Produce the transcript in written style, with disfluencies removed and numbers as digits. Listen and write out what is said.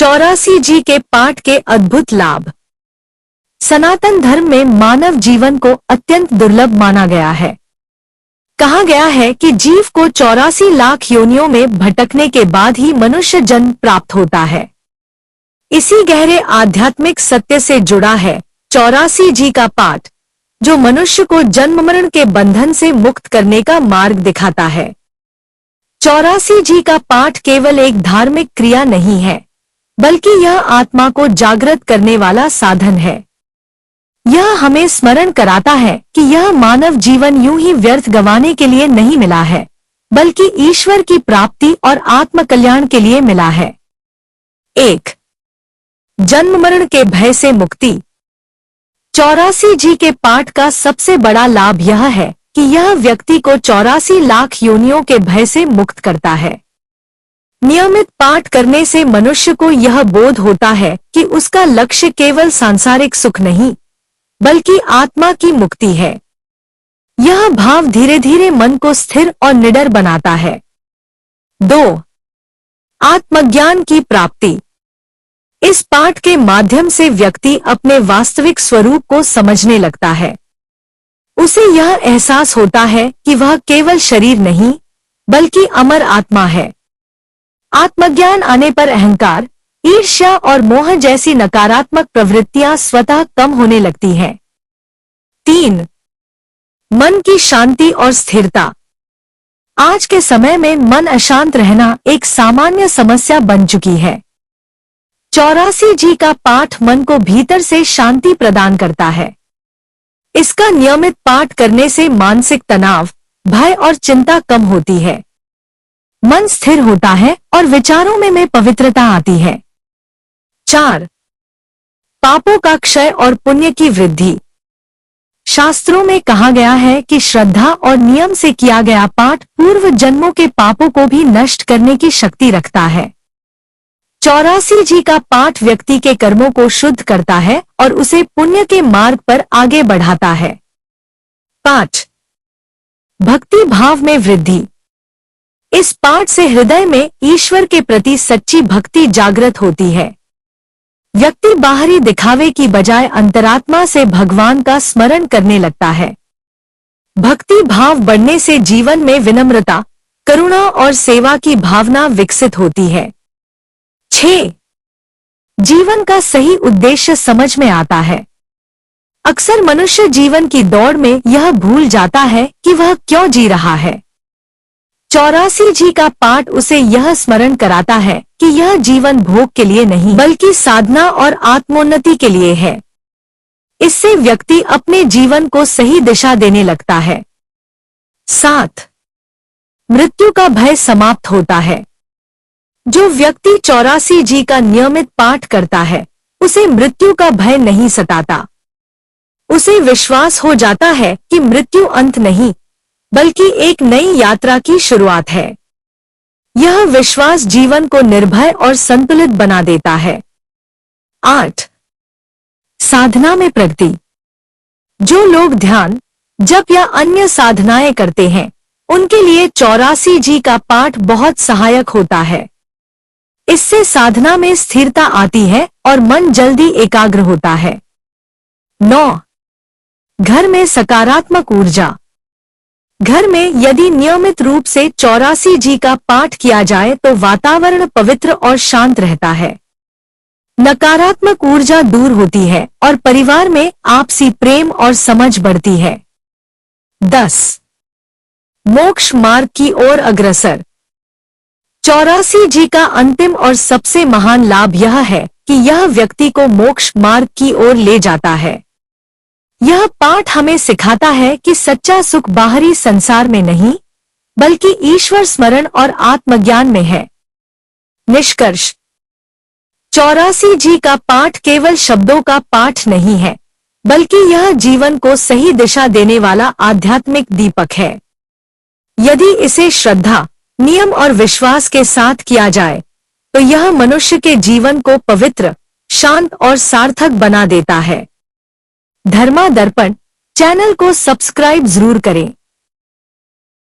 84 जी के पाठ के अद्भुत लाभ। सनातन धर्म में मानव जीवन को अत्यंत दुर्लभ माना गया है। कहा गया है कि जीव को 84 लाख योनियों में भटकने के बाद ही मनुष्य जन्म प्राप्त होता है। इसी गहरे आध्यात्मिक सत्य से जुड़ा है 84 जी का पाठ, जो मनुष्य को जन्म मरण के बंधन से मुक्त करने का मार्ग दिखाता है। 84 जी का पाठ केवल एक धार्मिक क्रिया नहीं है, बल्कि यह आत्मा को जागृत करने वाला साधन है। यह हमें स्मरण कराता है कि यह मानव जीवन यूं ही व्यर्थ गंवाने के लिए नहीं मिला है, बल्कि ईश्वर की प्राप्ति और आत्म कल्याण के लिए मिला है। 1. जन्म मरण के भय से मुक्ति। 84 जी के पाठ का सबसे बड़ा लाभ यह है कि यह व्यक्ति को 84 लाख योनियों के भय से मुक्त करता है। नियमित पाठ करने से मनुष्य को यह बोध होता है कि उसका लक्ष्य केवल सांसारिक सुख नहीं, बल्कि आत्मा की मुक्ति है। यह भाव धीरे धीरे मन को स्थिर और निडर बनाता है। 2. आत्मज्ञान की प्राप्ति। इस पाठ के माध्यम से व्यक्ति अपने वास्तविक स्वरूप को समझने लगता है। उसे यह एहसास होता है कि वह केवल शरीर नहीं, बल्कि अमर आत्मा है। आत्मज्ञान आने पर अहंकार, ईर्ष्या और मोह जैसी नकारात्मक प्रवृत्तियां स्वतः कम होने लगती हैं। 3. मन की शांति और स्थिरता। आज के समय में मन अशांत रहना एक सामान्य समस्या बन चुकी है। 84 जी का पाठ मन को भीतर से शांति प्रदान करता है। इसका नियमित पाठ करने से मानसिक तनाव, भय और चिंता कम होती है। मन स्थिर होता है और विचारों में पवित्रता आती है। 4. पापों का क्षय और पुण्य की वृद्धि। शास्त्रों में कहा गया है कि श्रद्धा और नियम से किया गया पाठ पूर्व जन्मों के पापों को भी नष्ट करने की शक्ति रखता है। 84 जी का पाठ व्यक्ति के कर्मों को शुद्ध करता है और उसे पुण्य के मार्ग पर आगे बढ़ाता है। 5. भक्ति भाव में वृद्धि। इस पाठ से हृदय में ईश्वर के प्रति सच्ची भक्ति जागृत होती है। व्यक्ति बाहरी दिखावे की बजाय अंतरात्मा से भगवान का स्मरण करने लगता है। भक्ति भाव बढ़ने से जीवन में विनम्रता, करुणा और सेवा की भावना विकसित होती है। 6. जीवन का सही उद्देश्य समझ में आता है। अक्सर मनुष्य जीवन की दौड़ में यह भूल जाता है कि वह क्यों जी रहा है। 84 जी का पाठ उसे यह स्मरण कराता है कि यह जीवन भोग के लिए नहीं, बल्कि साधना और आत्मोन्नति के लिए है। इससे व्यक्ति अपने जीवन को सही दिशा देने लगता है। 7. मृत्यु का भय समाप्त होता है। जो व्यक्ति 84 जी का नियमित पाठ करता है, उसे मृत्यु का भय नहीं सताता। उसे विश्वास हो जाता है कि मृत्यु अंत नहीं, बल्कि एक नई यात्रा की शुरुआत है। यह विश्वास जीवन को निर्भय और संतुलित बना देता है। 8. साधना में प्रगति। जो लोग ध्यान, जप या अन्य साधनाएं करते हैं, उनके लिए 84 जी का पाठ बहुत सहायक होता है। इससे साधना में स्थिरता आती है और मन जल्दी एकाग्र होता है। 9. घर में सकारात्मक ऊर्जा। घर में यदि नियमित रूप से 84 जी का पाठ किया जाए तो वातावरण पवित्र और शांत रहता है। नकारात्मक ऊर्जा दूर होती है और परिवार में आपसी प्रेम और समझ बढ़ती है। 10. मोक्ष मार्ग की ओर अग्रसर। 84 जी का अंतिम और सबसे महान लाभ यह है कि यह व्यक्ति को मोक्ष मार्ग की ओर ले जाता है। यह पाठ हमें सिखाता है कि सच्चा सुख बाहरी संसार में नहीं, बल्कि ईश्वर स्मरण और आत्मज्ञान में है। निष्कर्ष: 84 जी का पाठ केवल शब्दों का पाठ नहीं है, बल्कि यह जीवन को सही दिशा देने वाला आध्यात्मिक दीपक है। यदि इसे श्रद्धा, नियम और विश्वास के साथ किया जाए, तो यह मनुष्य के जीवन को पवित्र, शांत और सार्थक बना देता है। धर्मा दर्पण चैनल को सब्सक्राइब जरूर करें।